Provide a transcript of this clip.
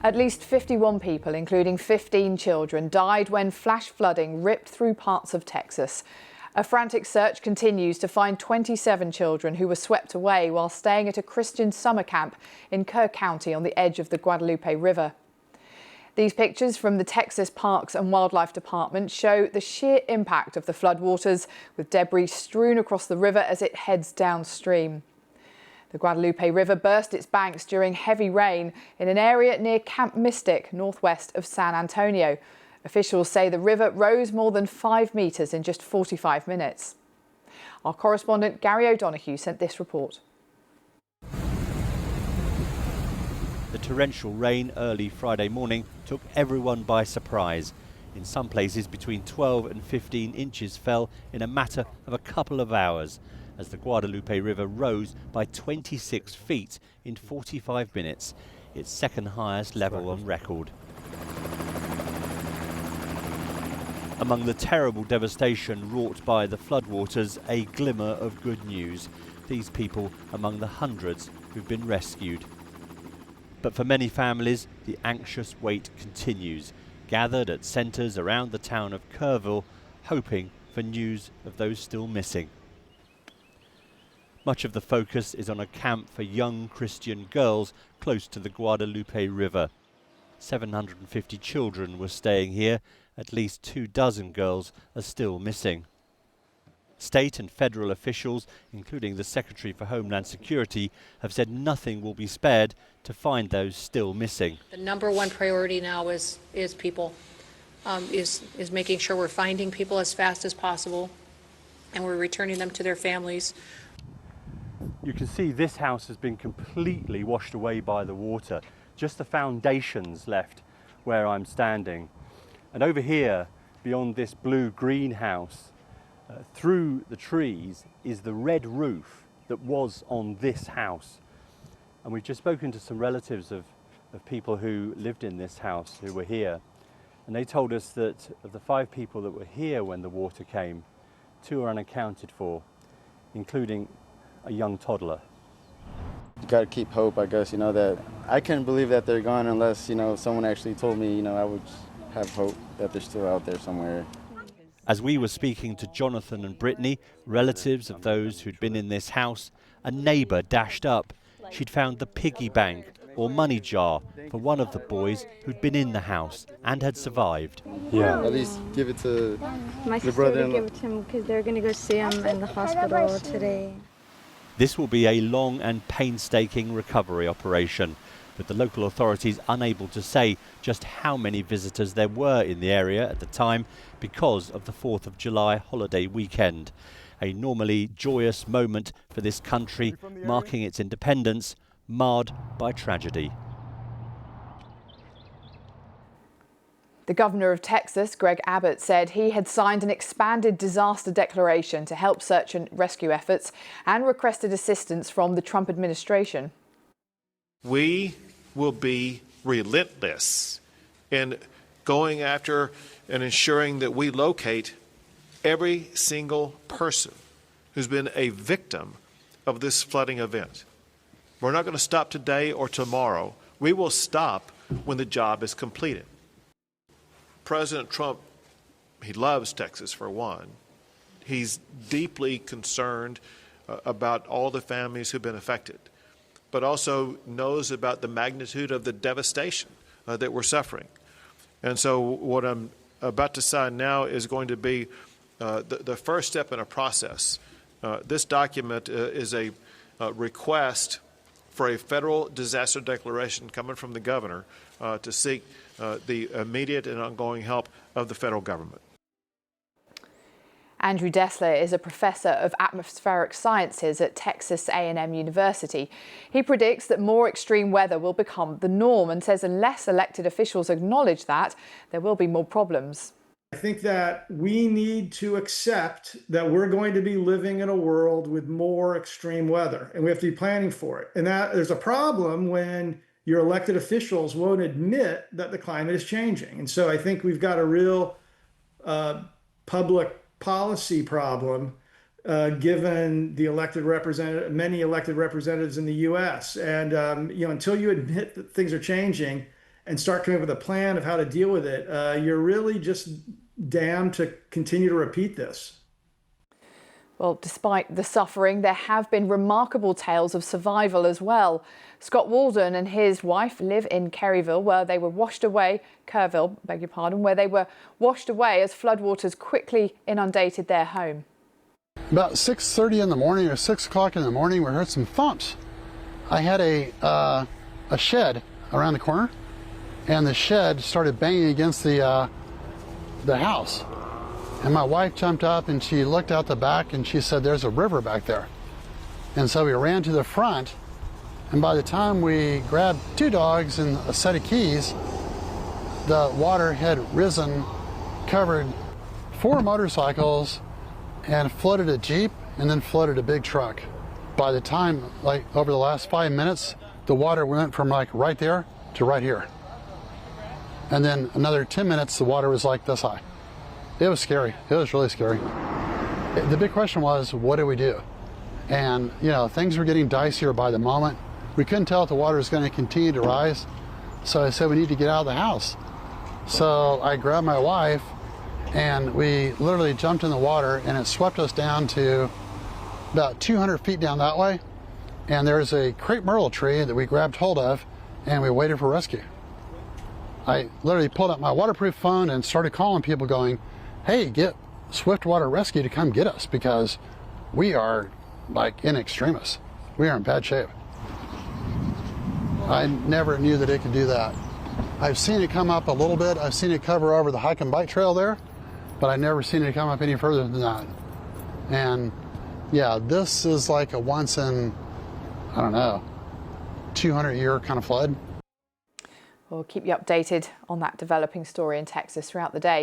At least 51 people, including 15 children, died when flash flooding ripped through parts of Texas. A frantic search continues to find 27 children who were swept away while staying at a Christian summer camp in Kerr County on the edge of the Guadalupe River. These pictures from the Texas Parks and Wildlife Department show the sheer impact of the floodwaters, with debris strewn across the river as it heads downstream. The Guadalupe River burst its banks during heavy rain in an area near Camp Mystic, northwest of San Antonio. Officials say the river rose more than 5 metres in just 45 minutes. Our correspondent Gary O'Donoghue sent this report. The torrential rain early Friday morning took everyone by surprise. In some places, between 12 and 15 inches fell in a matter of a couple of hours, as the Guadalupe River rose by 26 feet in 45 minutes, its second highest level on record. Among the terrible devastation wrought by the floodwaters, a glimmer of good news. These people among the hundreds who've been rescued. But for many families, the anxious wait continues, gathered at centres around the town of Kerrville, hoping for news of those still missing. Much of the focus is on a camp for young Christian girls close to the Guadalupe River. 750 children were staying here. At least 24 girls are still missing. State and federal officials, including the Secretary for Homeland Security, have said nothing will be spared to find those still missing. The number one priority now is people, is making sure we're finding people as fast as possible and we're returning them to their families. You can see this house has been completely washed away by the water. Just the foundations left where I'm standing. And over here, beyond this blue greenhouse, through the trees is the red roof that was on this house. And we've just spoken to some relatives of people who lived in this house, who were here. And they told us that of the 5 people that were here when the water came, 2 are unaccounted for, including a young toddler. You got to keep hope, I guess, that I couldn't believe that they're gone unless, someone actually told me, I would have hope that they're still out there somewhere. As we were speaking to Jonathan and Brittany, relatives of those who'd been in this house, a neighbour dashed up. She'd found the piggy bank or money jar for one of the boys who'd been in the house and had survived. Yeah, at least give it to my the sister brother. Would give it to him because they're going to go see him in the hospital today. This will be a long and painstaking recovery operation, with the local authorities unable to say just how many visitors there were in the area at the time because of the 4th of July holiday weekend. A normally joyous moment for this country, marking its independence, marred by tragedy. The governor of Texas, Greg Abbott, said he had signed an expanded disaster declaration to help search and rescue efforts and requested assistance from the Trump administration. We will be relentless in going after and ensuring that we locate every single person who's been a victim of this flooding event. We're not going to stop today or tomorrow. We will stop when the job is completed. President Trump, he loves Texas for one. He's deeply concerned about all the families who've been affected, but also knows about the magnitude of the devastation that we're suffering. And so what I'm about to sign now is going to be the first step in a process. This document is a request for a federal disaster declaration coming from the governor to seek the immediate and ongoing help of the federal government. Andrew Dessler is a professor of atmospheric sciences at Texas A&M University. He predicts that more extreme weather will become the norm and says unless elected officials acknowledge that, there will be more problems. I think that we need to accept that we're going to be living in a world with more extreme weather, and we have to be planning for it. And that there's a problem when your elected officials won't admit that the climate is changing. And so I think we've got a real public policy problem given the many elected representatives in the U.S. And until you admit that things are changing and start coming up with a plan of how to deal with it, you're really just damned to continue to repeat this. Well, despite the suffering, there have been remarkable tales of survival as well. Scott Walden and his wife live in Kerrville, where they were washed away, Kerrville, beg your pardon, where they were washed away as floodwaters quickly inundated their home. About 6:30 in the morning or 6 o'clock in the morning, we heard some thumps. I had a shed around the corner, and the shed started banging against the house. And my wife jumped up and she looked out the back and she said, "There's a river back there." And so we ran to the front, and by the time we grabbed 2 dogs and a set of keys, the water had risen, covered 4 motorcycles, and flooded a Jeep, and then flooded a big truck. By the time, like over the last 5 minutes, the water went from like right there to right here. And then another 10 minutes, the water was like this high. It was scary. It was really scary. The big question was, what do we do? And, you know, things were getting dicier by the moment. We couldn't tell if the water was going to continue to rise. So I said, we need to get out of the house. So I grabbed my wife and we literally jumped in the water, and it swept us down to about 200 feet down that way. And there's a crepe myrtle tree that we grabbed hold of, and we waited for rescue. I literally pulled up my waterproof phone and started calling people going, "Hey, get Swiftwater Rescue to come get us, because we are like in extremis. We are in bad shape." I never knew that it could do that. I've seen it come up a little bit. I've seen it cover over the hike and bike trail there, but I've never seen it come up any further than that. And yeah, this is like a once in, I don't know, 200-year kind of flood. We'll keep you updated on that developing story in Texas throughout the day.